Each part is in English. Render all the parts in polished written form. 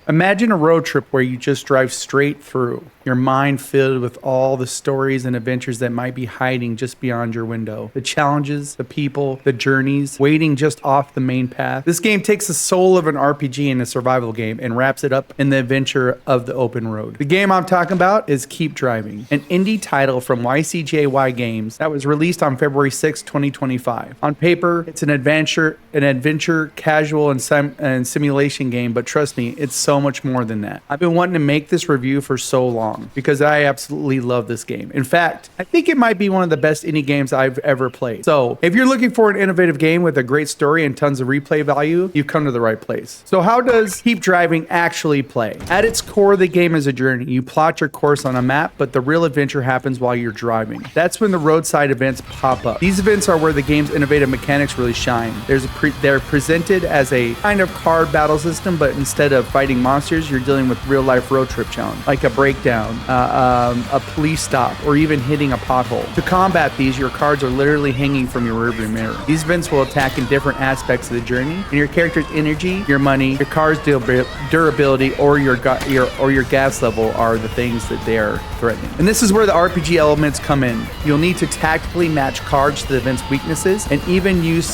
Imagine a road trip where you just drive straight through, your mind filled with all the stories and adventures that might be hiding just beyond your window. The challenges, the people, the journeys, waiting just off the main path. This game takes the soul of an RPG and a survival game and wraps it up in the adventure of the open road. The game I'm talking about is Keep Driving, an indie title from YCJY Games that was released on February 6, 2025. On paper, it's an adventure, casual and simulation game, but trust me, it's so much more than that. I've been wanting to make this review for so long because I absolutely love this game. In fact, I think it might be one of the best indie games I've ever played. So if you're looking for an innovative game with a great story and tons of replay value, you've come to the right place. So how does Keep Driving actually play? At its core, the game is a journey. You plot your course on a map, but the real adventure happens while you're driving. That's when the roadside events pop up. These events are where the game's innovative mechanics really shine. They're presented as a kind of card battle system, but instead of fighting monsters, you're dealing with real-life road trip challenge, like a breakdown, a police stop, or even hitting a pothole. To combat these, your cards are literally hanging from your rearview mirror. These events will attack in different aspects of the journey, and your character's energy, your money, your car's durability, or your gas level are the things that they are threatening. And this is where the RPG elements come in. You'll need to tactically match cards to the event's weaknesses, and even use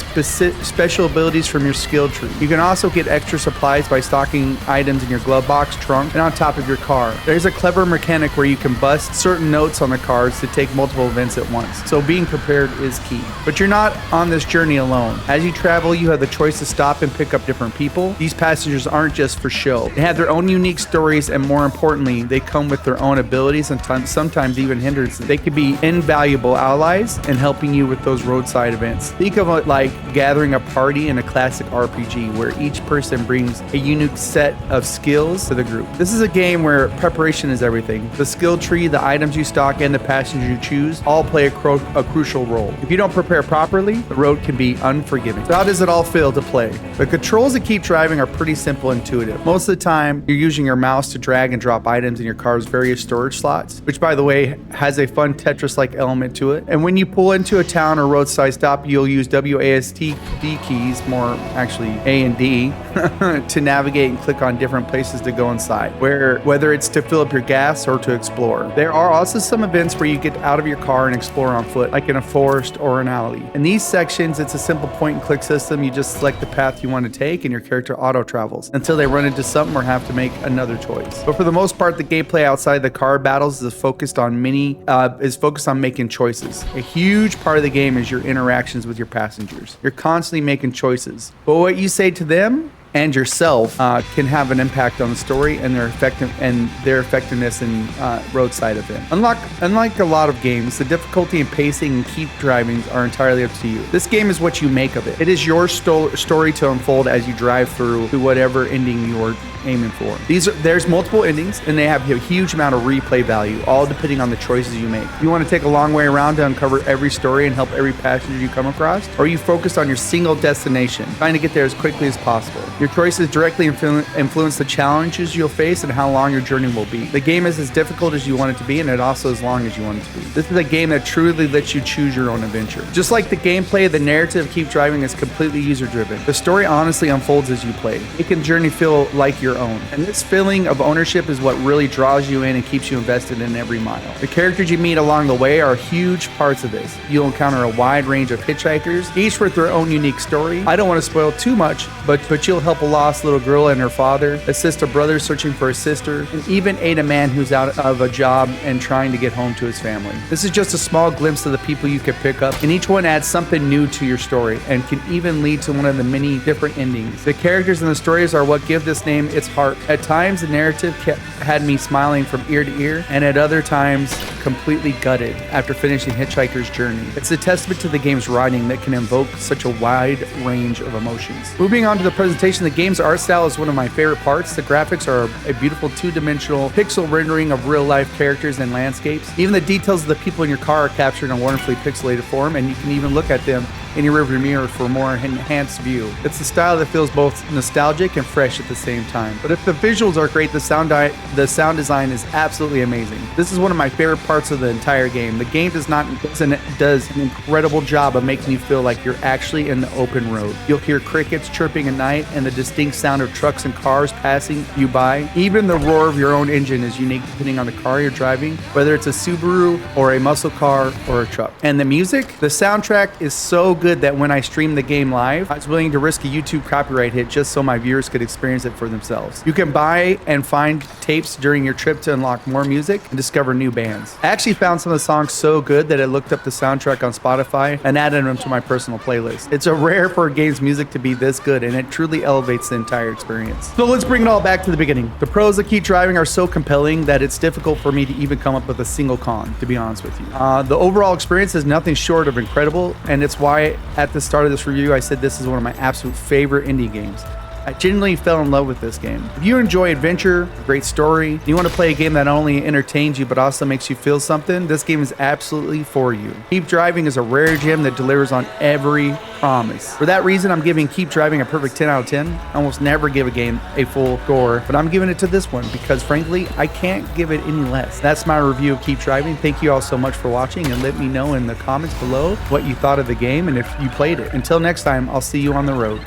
special abilities from your skill tree. You can also get extra supplies by stocking items in your glove box, trunk, and on top of your car. There's a clever mechanic where you can bust certain notes on the cards to take multiple events at once, so being prepared is key. But you're not on this journey alone. As you travel, you have the choice to stop and pick up different people. These passengers aren't just for show. They have their own unique stories, and more importantly, they come with their own abilities and sometimes even hindrances. They could be invaluable allies in helping you with those roadside events. Think of it like gathering a party in a classic RPG where each person brings a unique set of skills to the group. This is a game where preparation is everything. The skill tree, the items you stock, and the passengers you choose all play a crucial role. If you don't prepare properly, the road can be unforgiving. So how does it all feel to play? The controls that Keep Driving are pretty simple and intuitive. Most of the time, you're using your mouse to drag and drop items in your car's various storage slots, which by the way, has a fun Tetris-like element to it. And when you pull into a town or roadside stop, you'll use WASD keys, more actually A and D, to navigate and click on different places to go inside, whether it's to fill up your gas or to explore. There are also some events where you get out of your car and explore on foot, like in a forest or an alley. In these sections, it's a simple point and click system. You just select the path you want to take and your character auto travels until they run into something or have to make another choice. But for the most part, the gameplay outside the car battles is focused on making choices. A huge part of the game is your interactions with your passengers. You're constantly making choices, but what you say to them and yourself can have an impact on the story and their effectiveness in roadside event. Unlike a lot of games, the difficulty and pacing and Keep Driving are entirely up to you. This game is what you make of it. It is your story to unfold as you drive through to whatever ending you're aiming for. There's multiple endings, and they have a huge amount of replay value, all depending on the choices you make. You want to take a long way around to uncover every story and help every passenger you come across, or are you focused on your single destination, trying to get there as quickly as possible? Your choices directly influence the challenges you'll face and how long your journey will be. The game is as difficult as you want it to be, and it also as long as you want it to be. This is a game that truly lets you choose your own adventure. Just like the gameplay, the narrative Keep Driving is completely user-driven. The story honestly unfolds as you play. It can journey feel like your own. And this feeling of ownership is what really draws you in and keeps you invested in every mile. The characters you meet along the way are huge parts of this. You'll encounter a wide range of hitchhikers, each with their own unique story. I don't want to spoil too much, but you'll help a lost little girl and her father, assist a brother searching for his sister, and even aid a man who's out of a job and trying to get home to his family. This is just a small glimpse of the people you can pick up, and each one adds something new to your story and can even lead to one of the many different endings. The characters and the stories are what give this name its heart. At times, the narrative had me smiling from ear to ear, and at other times, completely gutted after finishing Hitchhiker's Journey. It's a testament to the game's writing that can invoke such a wide range of emotions. Moving on to the presentation, the game's art style is one of my favorite parts. The graphics are a beautiful two-dimensional pixel rendering of real-life characters and landscapes. Even the details of the people in your car are captured in a wonderfully pixelated form, and you can even look at them in your rearview mirror for a more enhanced view. It's a style that feels both nostalgic and fresh at the same time. time. But if the visuals are great, the sound design is absolutely amazing. This is one of my favorite parts of the entire game. The game does an incredible job of making you feel like you're actually in the open road. You'll hear crickets chirping at night and the distinct sound of trucks and cars passing you by. Even the roar of your own engine is unique depending on the car you're driving, whether it's a Subaru or a muscle car or a truck. And the music, the soundtrack is so good that when I streamed the game live, I was willing to risk a YouTube copyright hit just so my viewers could experience it for themselves. You can buy and find tapes during your trip to unlock more music and discover new bands. I actually found some of the songs so good that I looked up the soundtrack on Spotify and added them to my personal playlist. It's a rare for a game's music to be this good, and it truly elevates the entire experience. So let's bring it all back to the beginning. The pros of Keep Driving are so compelling that it's difficult for me to even come up with a single con, to be honest with you. The overall experience is nothing short of incredible, and it's why at the start of this review I said this is one of my absolute favorite indie games. I genuinely fell in love with this game. If you enjoy adventure, a great story, you want to play a game that not only entertains you but also makes you feel something, this game is absolutely for you. Keep Driving is a rare gem that delivers on every promise. For that reason, I'm giving Keep Driving a perfect 10 out of 10. I almost never give a game a full score, but I'm giving it to this one because frankly, I can't give it any less. That's my review of Keep Driving. Thank you all so much for watching, and let me know in the comments below what you thought of the game and if you played it. Until next time, I'll see you on the road.